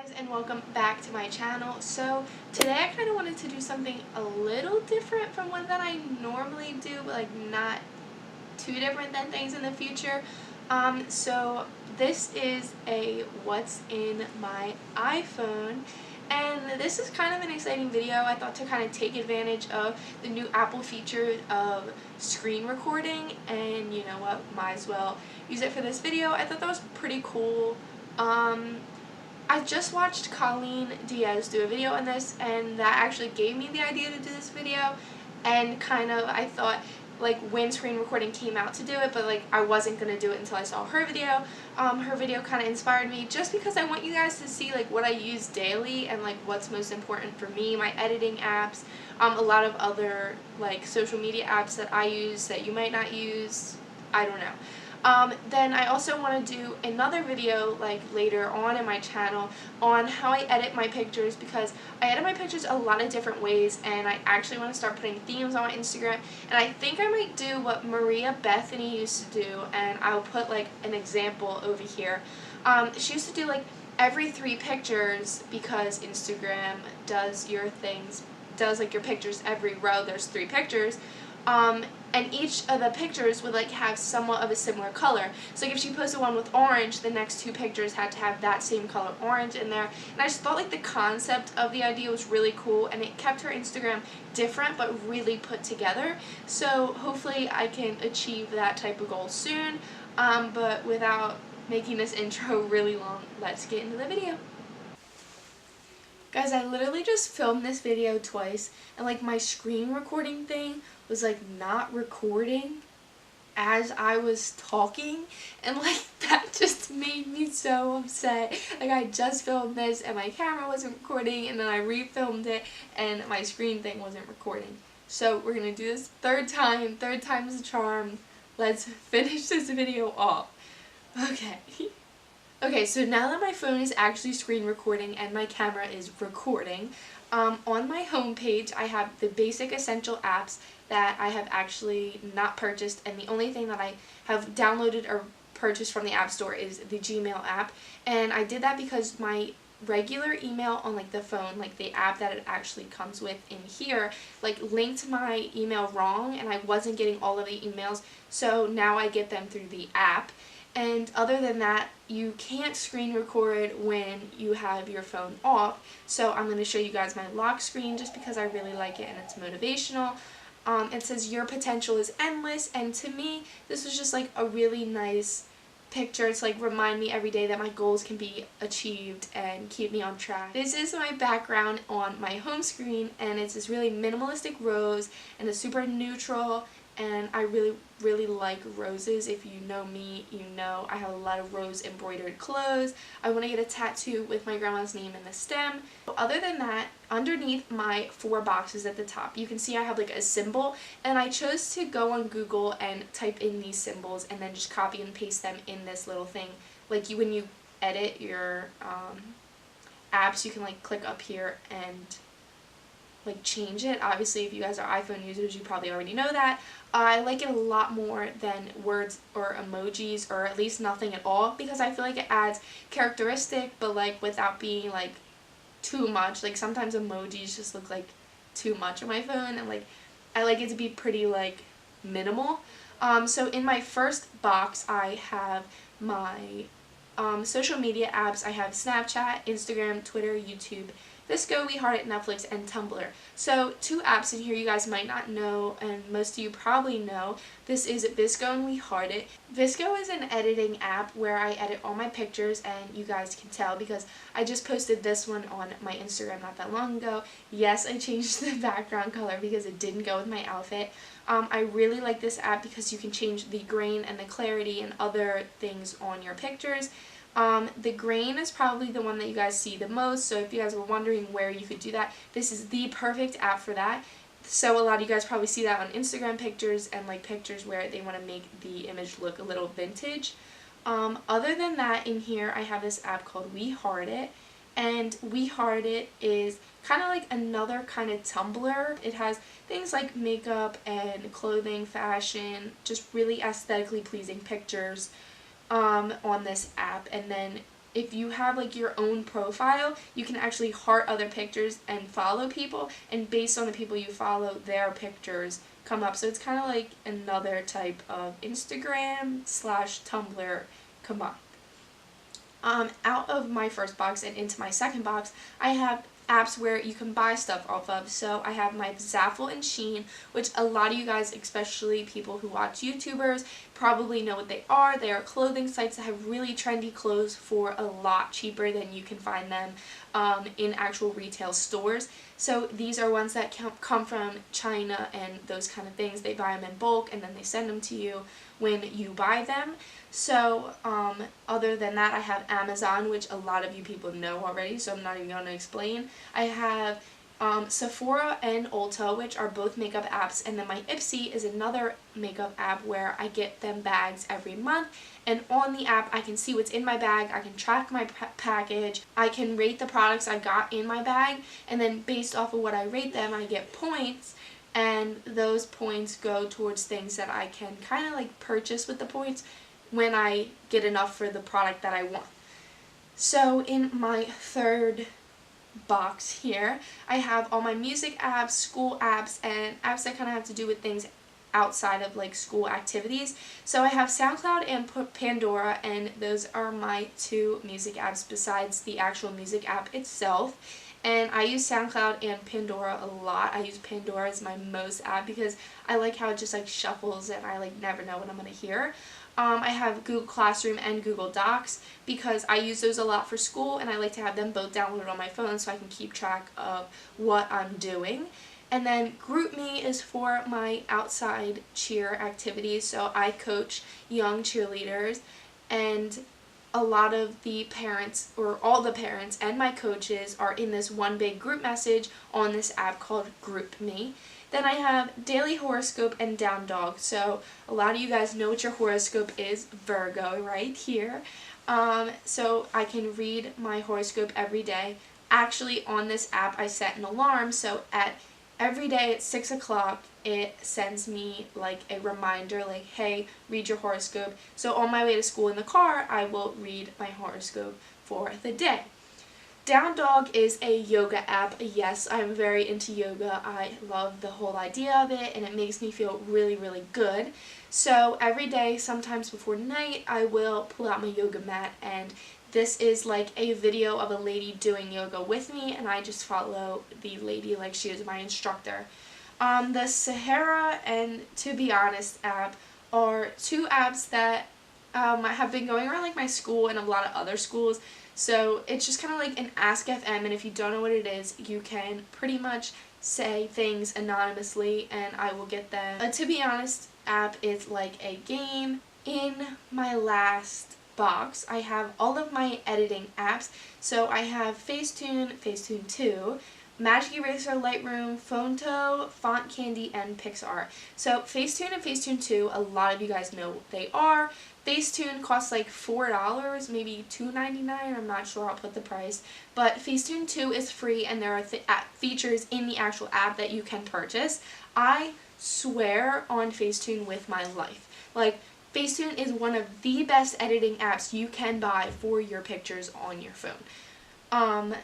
Guys, and welcome back to my channel. So today I kind of wanted to do something a little different from one that I normally do, but like not too different than things in the future. So this is a what's in my iPhone, and this is kind of an exciting video. I thought to kind of take advantage of the new Apple feature of screen recording, and you know what, might as well use it for this video. I thought that was pretty cool. I just watched Colleen Diaz do a video on this, and that actually gave me the idea to do this video, and kind of I thought like when screen recording came out to do it, but like I wasn't going to do it until I saw her video. Her video kind of inspired me just because I want you guys to see like what I use daily and like what's most important for me, my editing apps, a lot of other like social media apps that I use that you might not use, I don't know. Then I also want to do another video like later on in my channel on how I edit my pictures, because I edit my pictures a lot of different ways, and I actually want to start putting themes on my Instagram, and I think I might do what Maria Bethany used to do, and I'll put like an example over here. She used to do like every 3 pictures, because Instagram does like your pictures every row, there's 3 pictures. And each of the pictures would like have somewhat of a similar color. So like if she posted one with orange, the next 2 pictures had to have that same color orange in there. And I just thought like the concept of the idea was really cool, and it kept her Instagram different but really put together. So hopefully I can achieve that type of goal soon. But without making this intro really long, let's get into the video. Guys, I literally just filmed this video twice, and like my screen recording thing was like not recording as I was talking, and like that just made me so upset. Like I just filmed this and my camera wasn't recording, and then I refilmed it and my screen thing wasn't recording. So we're gonna do this third time's the charm. Let's finish this video off. Okay. Okay, so now that my phone is actually screen recording and my camera is recording, on my home page I have the basic essential apps that I have actually not purchased, and the only thing that I have downloaded or purchased from the App Store is the Gmail app. And I did that because my regular email on like the phone, like the app that it actually comes with in here, like linked my email wrong, and I wasn't getting all of the emails, so now I get them through the app. And other than that, you can't screen record when you have your phone off. So I'm going to show you guys my lock screen just because I really like it and it's motivational. It says your potential is endless, and to me this was just like a really nice picture to like remind me every day that my goals can be achieved and keep me on track. This is my background on my home screen, and it's this really minimalistic rose and a super neutral, and I really like roses. If you know me, you know I have a lot of rose embroidered clothes. I want to get a tattoo with my grandma's name in the stem. Other than that, underneath my 4 boxes at the top, you can see I have like a symbol, and I chose to go on Google and type in these symbols and then just copy and paste them in this little thing. Like when you edit your apps, you can like click up here and like change it. Obviously if you guys are iPhone users, you probably already know that. I like it a lot more than words or emojis, or at least nothing at all, because I feel like it adds characteristic but like without being like too much. Like sometimes emojis just look like too much on my phone, and like I like it to be pretty like minimal. So in my first box I have my social media apps. I have Snapchat, Instagram, Twitter, YouTube, Visco, WeHeartIt, Netflix, and Tumblr. So 2 apps in here you guys might not know, and most of you probably know. This is Visco and WeHeartIt. Visco is an editing app where I edit all my pictures, and you guys can tell because I just posted this one on my Instagram not that long ago. Yes, I changed the background color because it didn't go with my outfit. I really like this app because you can change the grain and the clarity and other things on your pictures. The grain is probably the one that you guys see the most, so if you guys were wondering where you could do that, this is the perfect app for that. So a lot of you guys probably see that on Instagram pictures and like pictures where they want to make the image look a little vintage. Other than that, in here I have this app called WeHeartIt, and WeHeartIt is kind of like another kind of Tumblr. It has things like makeup and clothing, fashion, just really aesthetically pleasing pictures on this app. And then if you have like your own profile, you can actually heart other pictures and follow people, and based on the people you follow, their pictures come up. So it's kind of like another type of Instagram slash Tumblr combined. Out of my first box and into my second box, I have apps where you can buy stuff off of. So I have my Zaffle and Shein, which a lot of you guys, especially people who watch YouTubers, probably know what they are. They are clothing sites that have really trendy clothes for a lot cheaper than you can find them in actual retail stores. So these are ones that come from China and those kind of things. They buy them in bulk and then they send them to you when you buy them. So other than that, I have Amazon, which a lot of you people know already, so I'm not even going to explain. I have Sephora and Ulta, which are both makeup apps, and then my Ipsy is another makeup app where I get them bags every month, and on the app I can see what's in my bag, I can track my package, I can rate the products I got in my bag, and then based off of what I rate them, I get points, and those points go towards things that I can kind of like purchase with the points when I get enough for the product that I want. So in my third box here, I have all my music apps, school apps, and apps that kind of have to do with things outside of like school activities. So I have SoundCloud and Pandora, and those are my two music apps besides the actual music app itself. And I use SoundCloud and Pandora a lot. I use Pandora as my most app because I like how it just like shuffles and I like never know what I'm going to hear. I have Google Classroom and Google Docs because I use those a lot for school, and I like to have them both downloaded on my phone so I can keep track of what I'm doing. And then GroupMe is for my outside cheer activities, so I coach young cheerleaders, and a lot of the parents, or all the parents and my coaches, are in this one big group message on this app called GroupMe. Then I have Daily Horoscope and Down Dog. So a lot of you guys know what your horoscope is, Virgo, right here. So I can read my horoscope every day. Actually, on this app, I set an alarm, so every day at 6 o'clock, it sends me like a reminder, like, hey, read your horoscope. So on my way to school in the car, I will read my horoscope for the day. Down Dog is a yoga app. Yes, I'm very into yoga. I love the whole idea of it, and it makes me feel really, really good. So every day, sometimes before night, I will pull out my yoga mat, and this is like a video of a lady doing yoga with me, and I just follow the lady like she is my instructor. The Sahara and To Be Honest app are two apps that have been going around like my school and a lot of other schools. So it's just kind of like an Ask FM, and if you don't know what it is, you can pretty much say things anonymously and I will get them. A To Be Honest app is like a game. In my last box, I have all of my editing apps. So I have Facetune, Facetune 2, Magic Eraser, Lightroom, Phonto, Font Candy, and PixArt. So Facetune and Facetune 2, a lot of you guys know what they are. Facetune costs like $4, maybe $2.99, I'm not sure, I'll put the price. But Facetune 2 is free, and there are features in the actual app that you can purchase. I swear on Facetune with my life. Like, Facetune is one of the best editing apps you can buy for your pictures on your phone.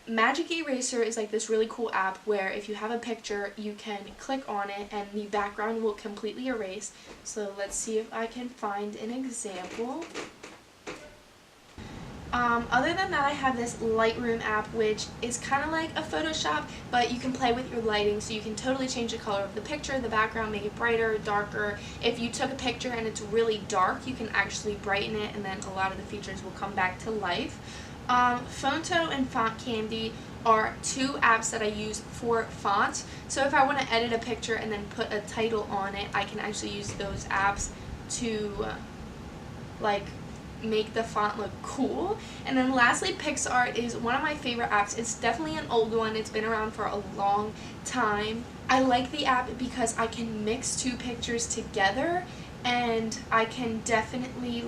Magic Eraser is like this really cool app where if you have a picture, you can click on it and the background will completely erase. So let's see if I can find an example. Other than that, I have this Lightroom app, which is kind of like a Photoshop, but you can play with your lighting, so you can totally change the color of the picture, the background, make it brighter, darker. If you took a picture and it's really dark, you can actually brighten it, and then a lot of the features will come back to life. Phonto and Font Candy are two apps that I use for fonts. So if I want to edit a picture and then put a title on it, I can actually use those apps to make the font look cool. And then lastly, PixArt is one of my favorite apps. It's definitely an old one. It's been around for a long time. I like the app because I can mix two pictures together, and I can definitely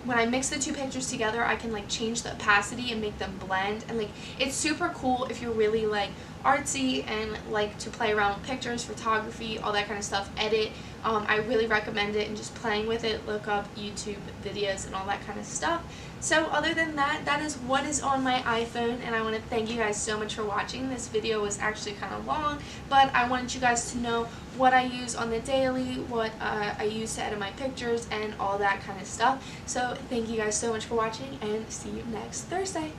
when I mix the two pictures together, I can change the opacity and make them blend, and it's super cool if you're really artsy and like to play around with pictures, photography, all that kind of stuff, edit I really recommend it, and just playing with it, look up YouTube videos and all that kind of stuff. So other than that, that is what is on my iPhone, and I want to thank you guys so much for watching. This video was actually kind of long, but I wanted you guys to know what I use on the daily, what I use to edit my pictures, and all that kind of stuff. So thank you guys so much for watching, and see you next Thursday.